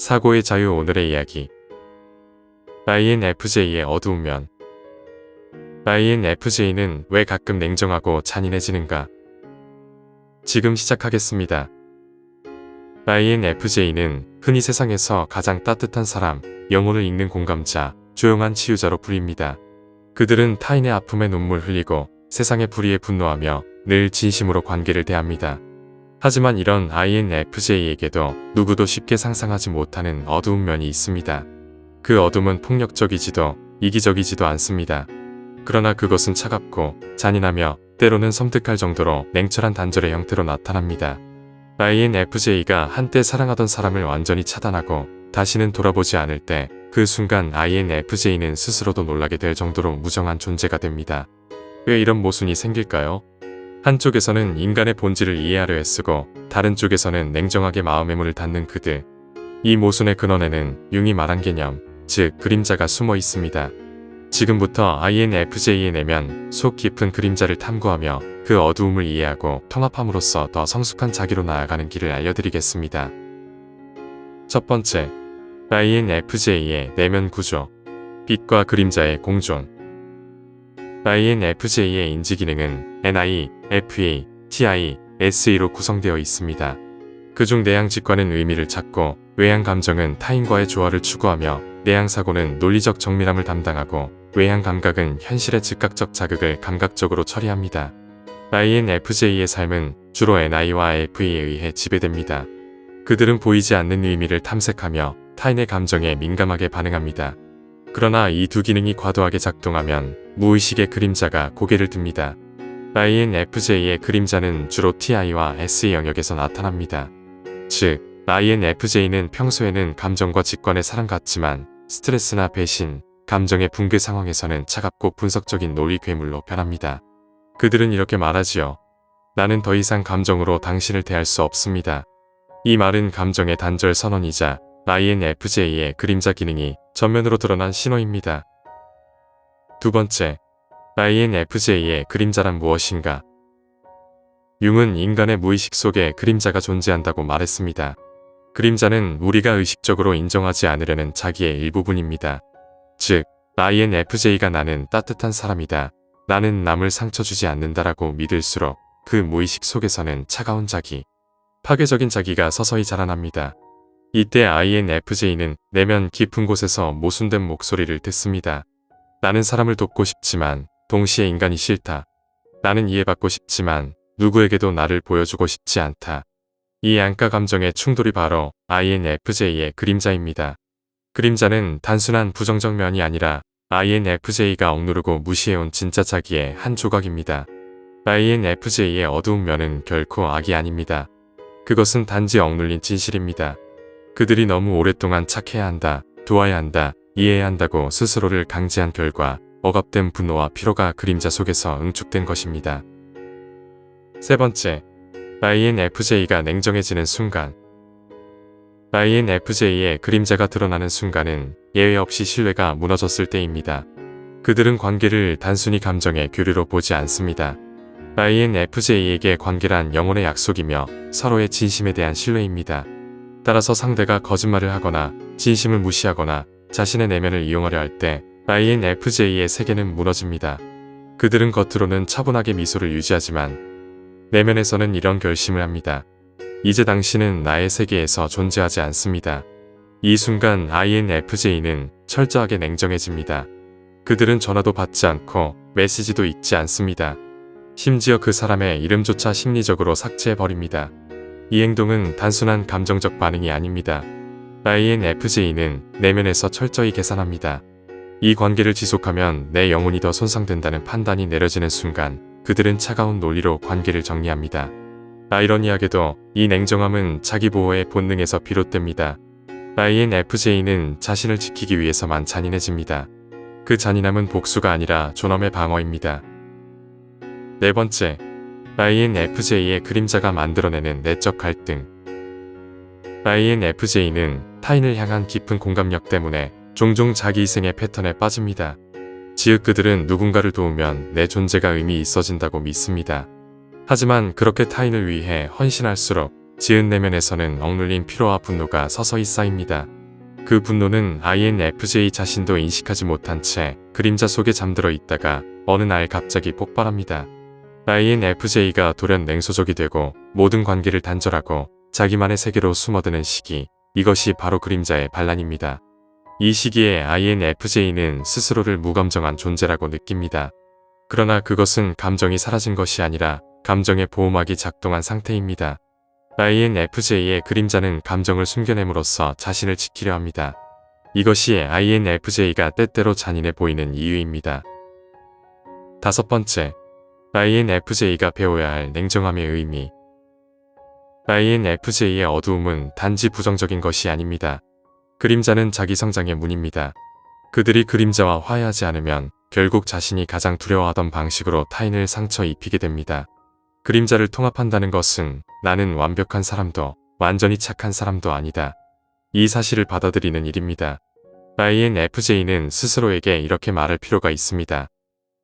사고의 자유. 오늘의 이야기. INFJ의 어두운 면. INFJ는 왜 가끔 냉정하고 잔인해지는가? 지금 시작하겠습니다. INFJ는 흔히 세상에서 가장 따뜻한 사람, 영혼을 읽는 공감자, 조용한 치유자로 불립니다. 그들은 타인의 아픔에 눈물 흘리고 세상의 불의에 분노하며 늘 진심으로 관계를 대합니다. 하지만 이런 INFJ에게도 누구도 쉽게 상상하지 못하는 어두운 면이 있습니다. 그 어둠은 폭력적이지도 이기적이지도 않습니다. 그러나 그것은 차갑고 잔인하며 때로는 섬뜩할 정도로 냉철한 단절의 형태로 나타납니다. INFJ가 한때 사랑하던 사람을 완전히 차단하고 다시는 돌아보지 않을 때 그 순간 INFJ는 스스로도 놀라게 될 정도로 무정한 존재가 됩니다. 왜 이런 모순이 생길까요? 한쪽에서는 인간의 본질을 이해하려 애쓰고 다른 쪽에서는 냉정하게 마음의 문을 닫는 그들. 이 모순의 근원에는 융이 말한 개념, 즉 그림자가 숨어 있습니다. 지금부터 INFJ의 내면, 속 깊은 그림자를 탐구하며 그 어두움을 이해하고 통합함으로써 더 성숙한 자기로 나아가는 길을 알려드리겠습니다. 첫 번째, INFJ의 내면 구조. 빛과 그림자의 공존. INFJ의 인지기능은 NI, FA, TI, SE로 구성되어 있습니다. 그중 내향직관은 의미를 찾고 외향감정은 타인과의 조화를 추구하며 내향사고는 논리적 정밀함을 담당하고 외향감각은 현실의 즉각적 자극을 감각적으로 처리합니다. INFJ의 삶은 주로 NI와 FA에 의해 지배됩니다. 그들은 보이지 않는 의미를 탐색하며 타인의 감정에 민감하게 반응합니다. 그러나 이 두 기능이 과도하게 작동하면 무의식의 그림자가 고개를 듭니다. INFJ의 그림자는 주로 TI와 SE 영역에서 나타납니다. 즉, INFJ는 평소에는 감정과 직관의 사람 같지만 스트레스나 배신, 감정의 붕괴 상황에서는 차갑고 분석적인 논리 괴물로 변합니다. 그들은 이렇게 말하지요. 나는 더 이상 감정으로 당신을 대할 수 없습니다. 이 말은 감정의 단절 선언이자 INFJ의 그림자 기능이 전면으로 드러난 신호입니다. 두 번째, INFJ의 그림자란 무엇인가? 융은 인간의 무의식 속에 그림자가 존재한다고 말했습니다. 그림자는 우리가 의식적으로 인정하지 않으려는 자기의 일부분입니다. 즉, INFJ가 나는 따뜻한 사람이다, 나는 남을 상처 주지 않는다라고 믿을수록 그 무의식 속에서는 차가운 자기, 파괴적인 자기가 서서히 자라납니다. 이때 INFJ는 내면 깊은 곳에서 모순된 목소리를 듣습니다. 나는 사람을 돕고 싶지만 동시에 인간이 싫다. 나는 이해받고 싶지만 누구에게도 나를 보여주고 싶지 않다. 이 양가 감정의 충돌이 바로 INFJ의 그림자입니다. 그림자는 단순한 부정적 면이 아니라 INFJ가 억누르고 무시해온 진짜 자기의 한 조각입니다. INFJ의 어두운 면은 결코 악이 아닙니다. 그것은 단지 억눌린 진실입니다. 그들이 너무 오랫동안 착해야 한다, 도와야 한다, 이해해야 한다고 스스로를 강제한 결과 억압된 분노와 피로가 그림자 속에서 응축된 것입니다. 세 번째, INFJ가 냉정해지는 순간. INFJ의 그림자가 드러나는 순간은 예외 없이 신뢰가 무너졌을 때입니다. 그들은 관계를 단순히 감정의 교류로 보지 않습니다. INFJ에게 관계란 영혼의 약속이며 서로의 진심에 대한 신뢰입니다. 따라서 상대가 거짓말을 하거나 진심을 무시하거나 자신의 내면을 이용하려 할 때 INFJ의 세계는 무너집니다. 그들은 겉으로는 차분하게 미소를 유지하지만 내면에서는 이런 결심을 합니다. 이제 당신은 나의 세계에서 존재하지 않습니다. 이 순간 INFJ는 철저하게 냉정해집니다. 그들은 전화도 받지 않고 메시지도 읽지 않습니다. 심지어 그 사람의 이름조차 심리적으로 삭제해버립니다. 이 행동은 단순한 감정적 반응이 아닙니다. INFJ는 내면에서 철저히 계산합니다. 이 관계를 지속하면 내 영혼이 더 손상된다는 판단이 내려지는 순간 그들은 차가운 논리로 관계를 정리합니다. 아이러니하게도 이 냉정함은 자기 보호의 본능에서 비롯됩니다. INFJ는 자신을 지키기 위해서만 잔인해집니다. 그 잔인함은 복수가 아니라 존엄의 방어입니다. 네 번째, INFJ의 그림자가 만들어내는 내적 갈등. INFJ는 타인을 향한 깊은 공감력 때문에 종종 자기 희생의 패턴에 빠집니다. 지읒 그들은 누군가를 도우면 내 존재가 의미 있어진다고 믿습니다. 하지만 그렇게 타인을 위해 헌신할수록 지은 내면에서는 억눌린 피로와 분노가 서서히 쌓입니다. 그 분노는 INFJ 자신도 인식하지 못한 채 그림자 속에 잠들어 있다가 어느 날 갑자기 폭발합니다. INFJ가 돌연 냉소적이 되고 모든 관계를 단절하고 자기만의 세계로 숨어드는 시기, 이것이 바로 그림자의 반란입니다. 이 시기에 INFJ는 스스로를 무감정한 존재라고 느낍니다. 그러나 그것은 감정이 사라진 것이 아니라 감정의 보호막이 작동한 상태입니다. INFJ의 그림자는 감정을 숨겨냄으로써 자신을 지키려 합니다. 이것이 INFJ가 때때로 잔인해 보이는 이유입니다. 다섯 번째, INFJ가 배워야 할 냉정함의 의미. INFJ의 어두움은 단지 부정적인 것이 아닙니다. 그림자는 자기 성장의 문입니다. 그들이 그림자와 화해하지 않으면 결국 자신이 가장 두려워하던 방식으로 타인을 상처 입히게 됩니다. 그림자를 통합한다는 것은 나는 완벽한 사람도 완전히 착한 사람도 아니다. 이 사실을 받아들이는 일입니다. INFJ는 스스로에게 이렇게 말할 필요가 있습니다.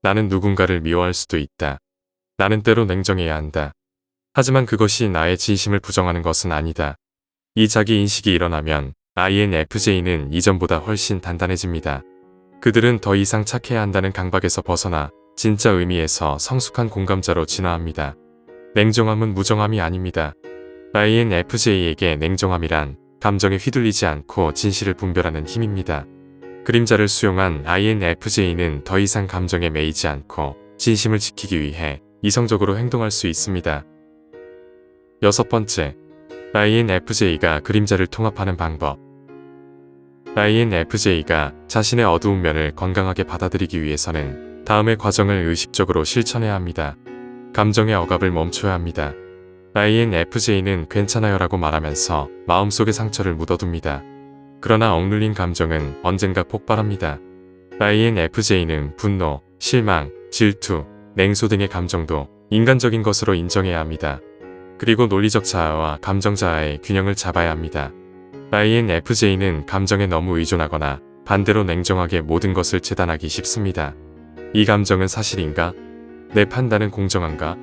나는 누군가를 미워할 수도 있다. 나는 때로 냉정해야 한다. 하지만 그것이 나의 진심을 부정하는 것은 아니다. 이 자기 인식이 일어나면 INFJ는 이전보다 훨씬 단단해집니다. 그들은 더 이상 착해야 한다는 강박에서 벗어나 진짜 의미에서 성숙한 공감자로 진화합니다. 냉정함은 무정함이 아닙니다. INFJ에게 냉정함이란 감정에 휘둘리지 않고 진실을 분별하는 힘입니다. 그림자를 수용한 INFJ는 더 이상 감정에 매이지 않고 진심을 지키기 위해 이성적으로 행동할 수 있습니다. 여섯 번째, INFJ가 그림자를 통합하는 방법. INFJ가 자신의 어두운 면을 건강하게 받아들이기 위해서는 다음의 과정을 의식적으로 실천해야 합니다. 감정의 억압을 멈춰야 합니다. INFJ는 괜찮아요라고 말하면서 마음속의 상처를 묻어둡니다. 그러나 억눌린 감정은 언젠가 폭발합니다. INFJ는 분노, 실망, 질투, 냉소 등의 감정도 인간적인 것으로 인정해야 합니다. 그리고 논리적 자아와 감정 자아의 균형을 잡아야 합니다. INFJ는 감정에 너무 의존하거나 반대로 냉정하게 모든 것을 재단하기 쉽습니다. 이 감정은 사실인가? 내 판단은 공정한가?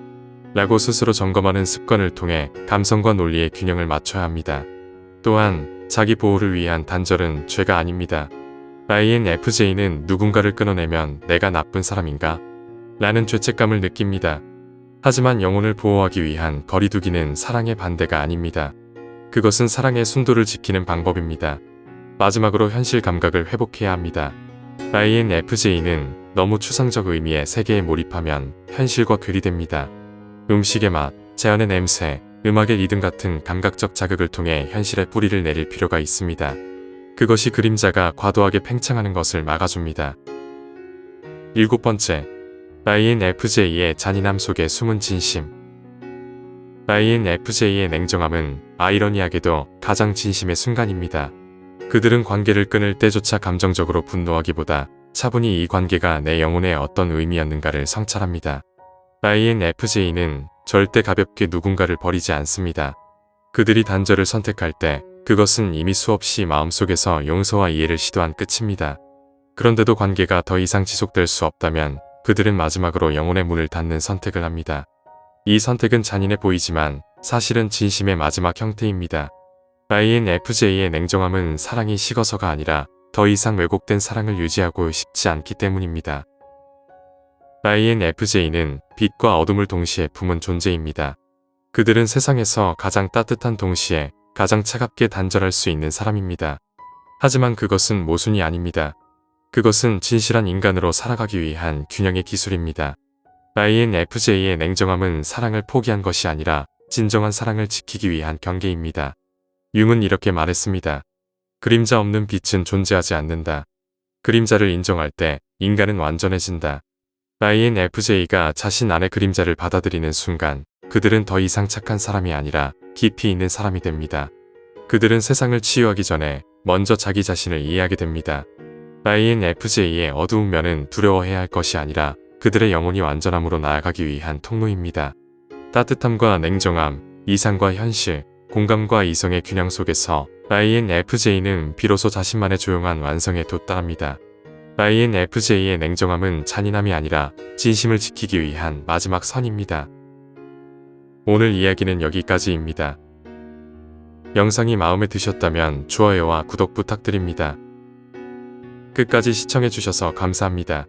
라고 스스로 점검하는 습관을 통해 감성과 논리의 균형을 맞춰야 합니다. 또한 자기 보호를 위한 단절은 죄가 아닙니다. INFJ는 누군가를 끊어내면 내가 나쁜 사람인가? 라는 죄책감을 느낍니다. 하지만 영혼을 보호하기 위한 거리두기는 사랑의 반대가 아닙니다. 그것은 사랑의 순도를 지키는 방법입니다. 마지막으로 현실 감각을 회복해야 합니다. INFJ는 너무 추상적 의미의 세계에 몰입하면 현실과 괴리됩니다. 음식의 맛, 자연의 냄새, 음악의 리듬 같은 감각적 자극을 통해 현실에 뿌리를 내릴 필요가 있습니다. 그것이 그림자가 과도하게 팽창하는 것을 막아줍니다. 일곱 번째, INFJ의 잔인함 속에 숨은 진심. INFJ의 냉정함은 아이러니하게도 가장 진심의 순간입니다. 그들은 관계를 끊을 때조차 감정적으로 분노하기보다 차분히 이 관계가 내 영혼에 어떤 의미였는가를 성찰합니다. INFJ는 절대 가볍게 누군가를 버리지 않습니다. 그들이 단절을 선택할 때 그것은 이미 수없이 마음속에서 용서와 이해를 시도한 끝입니다. 그런데도 관계가 더 이상 지속될 수 없다면 그들은 마지막으로 영혼의 문을 닫는 선택을 합니다. 이 선택은 잔인해 보이지만 사실은 진심의 마지막 형태입니다. INFJ의 냉정함은 사랑이 식어서가 아니라 더 이상 왜곡된 사랑을 유지하고 싶지 않기 때문입니다. INFJ는 빛과 어둠을 동시에 품은 존재입니다. 그들은 세상에서 가장 따뜻한 동시에 가장 차갑게 단절할 수 있는 사람입니다. 하지만 그것은 모순이 아닙니다. 그것은 진실한 인간으로 살아가기 위한 균형의 기술입니다. INFJ의 냉정함은 사랑을 포기한 것이 아니라 진정한 사랑을 지키기 위한 경계입니다. 융은 이렇게 말했습니다. 그림자 없는 빛은 존재하지 않는다. 그림자를 인정할 때 인간은 완전해진다. INFJ가 자신 안의 그림자를 받아들이는 순간 그들은 더 이상 착한 사람이 아니라 깊이 있는 사람이 됩니다. 그들은 세상을 치유하기 전에 먼저 자기 자신을 이해하게 됩니다. INFJ의 어두운 면은 두려워해야 할 것이 아니라 그들의 영혼이 완전함으로 나아가기 위한 통로입니다. 따뜻함과 냉정함, 이상과 현실, 공감과 이성의 균형 속에서 INFJ는 비로소 자신만의 조용한 완성에 도달합니다. INFJ의 냉정함은 잔인함이 아니라 진심을 지키기 위한 마지막 선입니다. 오늘 이야기는 여기까지입니다. 영상이 마음에 드셨다면 좋아요와 구독 부탁드립니다. 끝까지 시청해주셔서 감사합니다.